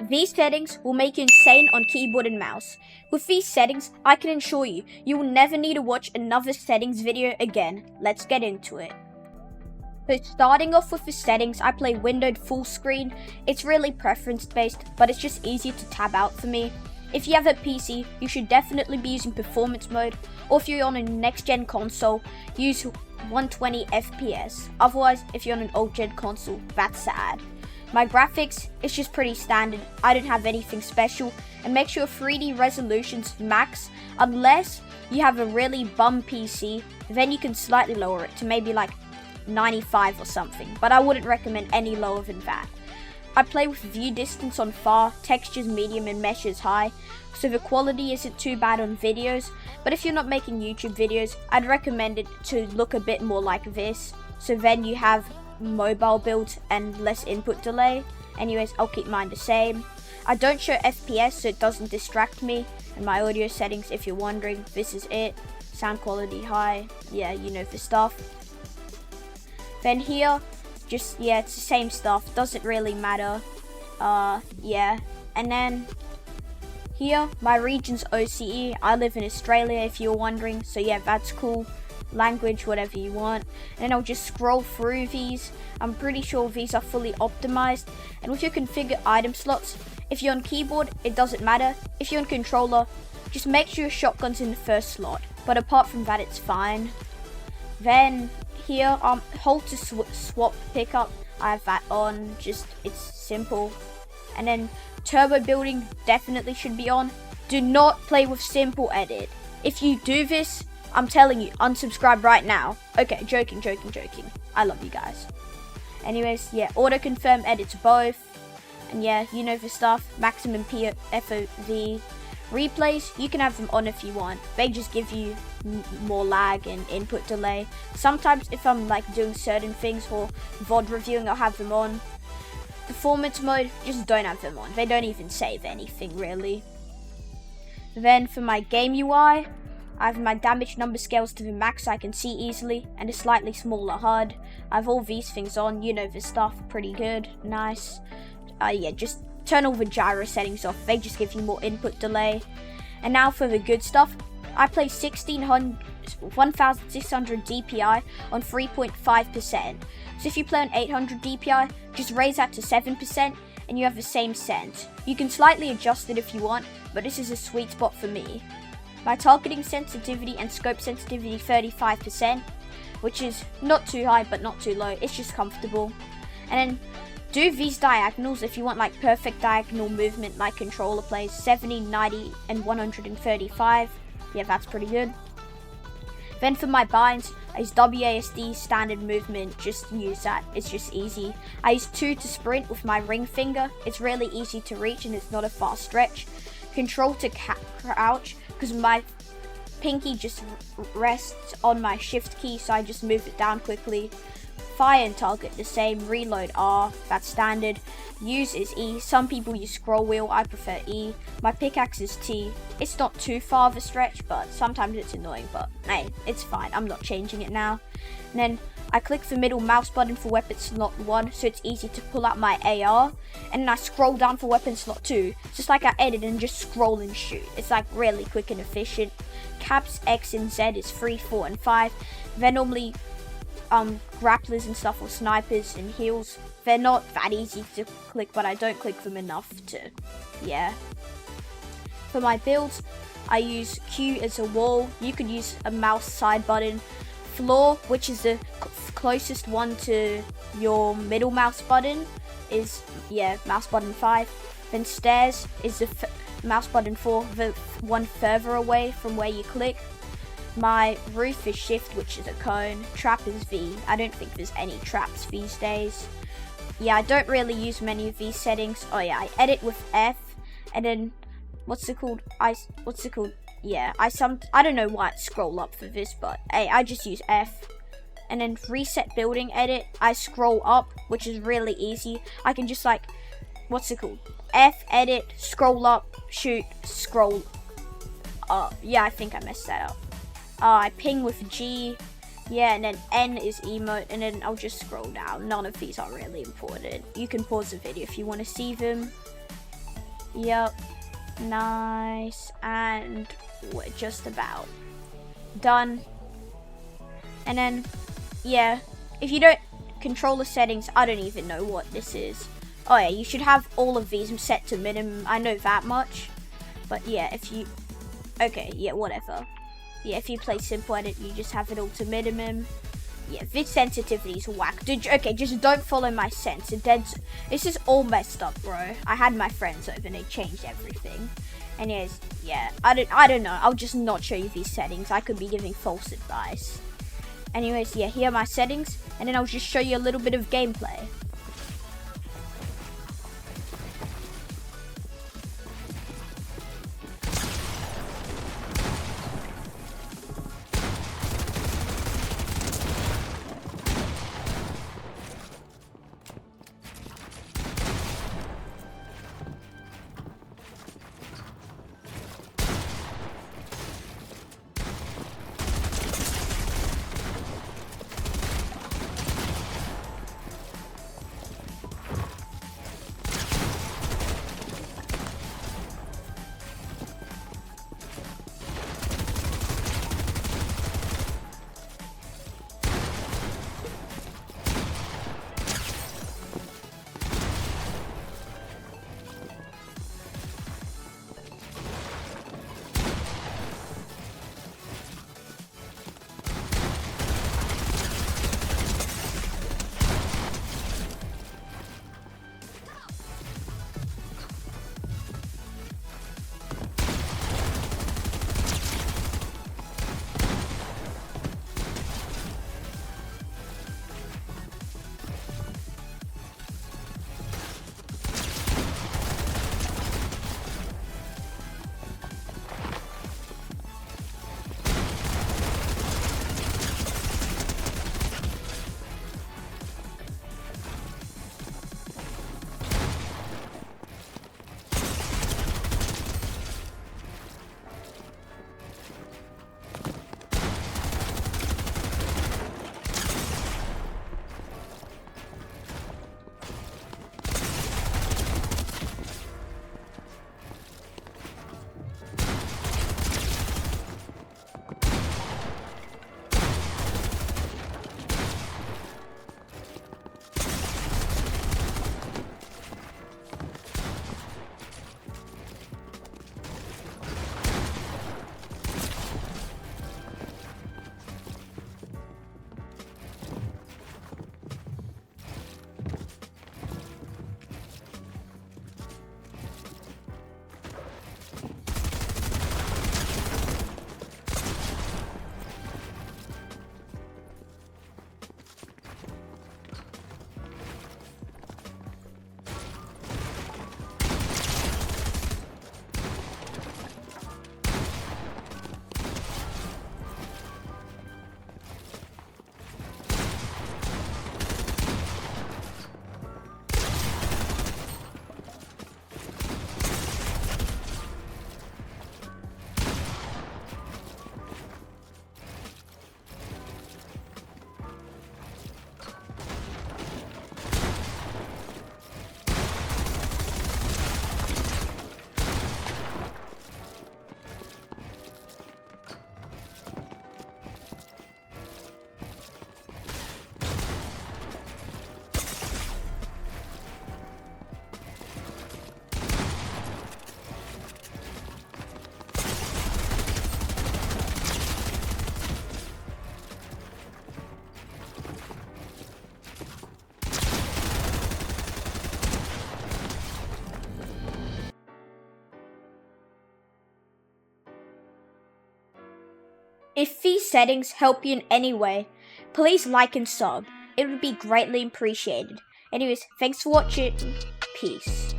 These settings will make you insane on keyboard and mouse. With these settings, I can assure you, you will never need to watch another settings video again. Let's get into it. So starting off with the settings, I play windowed full screen. It's really preference based, but it's just easier to tab out for me. If you have a PC, you should definitely be using performance mode, or if you're on a next gen console, use 120 FPS. Otherwise, if you're on an old gen console, that's sad. My graphics is just pretty standard. I don't have anything special, and make sure 3D resolution's max, unless you have a really bum PC, then you can slightly lower it to maybe like 95 or something, but I wouldn't recommend any lower than that. I play with view distance on far, textures medium and meshes high, so the quality isn't too bad on videos, but if you're not making YouTube videos, I'd recommend it to look a bit more like this, so then you have mobile build and less input delay. Anyways, I'll keep mine the same. I don't show FPS so it doesn't distract me, and my audio settings, if you're wondering, this is it. Sound quality high, yeah, you know the stuff. Then here, it's the same stuff, doesn't really matter, and then here, my region's OCE, I live in Australia if you're wondering, so yeah, that's cool, language, whatever you want, and then I'll just scroll through these. I'm pretty sure these are fully optimized, and with your configure item slots, if you're on keyboard, it doesn't matter, if you're on controller, just make sure your shotgun's in the first slot, but apart from that, it's fine. Then here, hold to swap pickup, I have that on, it's simple. And then turbo building definitely should be on. Do not play with simple edit. If you do this, I'm telling you, unsubscribe right now. Okay, joking. I love you guys. Anyways, yeah, auto confirm edits both. And yeah, you know the stuff, maximum FOV. Replays, you can have them on if you want. They just give you more lag and input delay. Sometimes if I'm like doing certain things or VOD reviewing, I'll have them on. Performance mode, just don't have them on. They don't even save anything really. Then for my game UI, I have my damage number scales to the max so I can see easily, and a slightly smaller HUD. I have all these things on, you know this stuff, pretty good, nice. Just turn all the gyro settings off, they just give you more input delay. And now for the good stuff, I play 1600 DPI on 3.5%. So if you play on 800 DPI, just raise that to 7% and you have the same sense. You can slightly adjust it if you want, but this is a sweet spot for me. My targeting sensitivity and scope sensitivity 35%, which is not too high but not too low, it's just comfortable. And then do these diagonals if you want like perfect diagonal movement like controller plays, 70, 90, and 135. Yeah, that's pretty good. Then for my binds, I use WASD standard movement, just use that, it's just easy. I use 2 to sprint with my ring finger, it's really easy to reach and it's not a fast stretch. Control to crouch, because my pinky just rests on my shift key, so I just move it down quickly. Fire and target the same, reload R, that's standard. Use is E, some people use scroll wheel, I prefer E. My pickaxe is T. It's not too far of a stretch, but sometimes it's annoying, but hey, it's fine, I'm not changing it now. And then I click the middle mouse button for weapon slot 1, so it's easy to pull out my AR. And then I scroll down for weapon slot 2, just like I edit and just scroll and shoot. It's like really quick and efficient. Caps, X and Z is 3, 4 and 5. They're normally grapplers and stuff, or snipers and heals. They're not that easy to click, but I don't click them enough to, yeah. For my builds, I use Q as a wall. You could use a mouse side button. Floor, which is the closest one to your middle mouse button, is, mouse button 5. Then stairs is the mouse button 4, the one further away from where you click. My roof is shift, which is a cone. Trap is V. I don't think there's any traps these days. Yeah, I don't really use many of these settings. Oh yeah, I edit with F, and then I don't know why it scroll up for this, but hey, I just use F. And then reset building edit, I scroll up, which is really easy. I can just like, F edit, scroll up, shoot, scroll up. Yeah, I think I messed that up. I ping with G, yeah, and then N is emote, and then I'll just scroll down. None of these are really important. You can pause the video if you want to see them. Yep. Nice. And we're just about done. And then, yeah, if you don't control the settings, I don't even know what this is. Oh yeah, you should have all of these set to minimum. I know that much. But yeah, if you... Okay, yeah, whatever. Yeah, if you play simple edit, you just have it all to minimum. Yeah, this sensitivity is whack. Okay, just don't follow my sense. This is all messed up, bro. I had my friends over and they changed everything. Anyways, yeah, I don't know. I'll just not show you these settings. I could be giving false advice. Anyways, yeah, here are my settings. And then I'll just show you a little bit of gameplay. If these settings help you in any way, please like and sub. It would be greatly appreciated. Anyways, thanks for watching. Peace.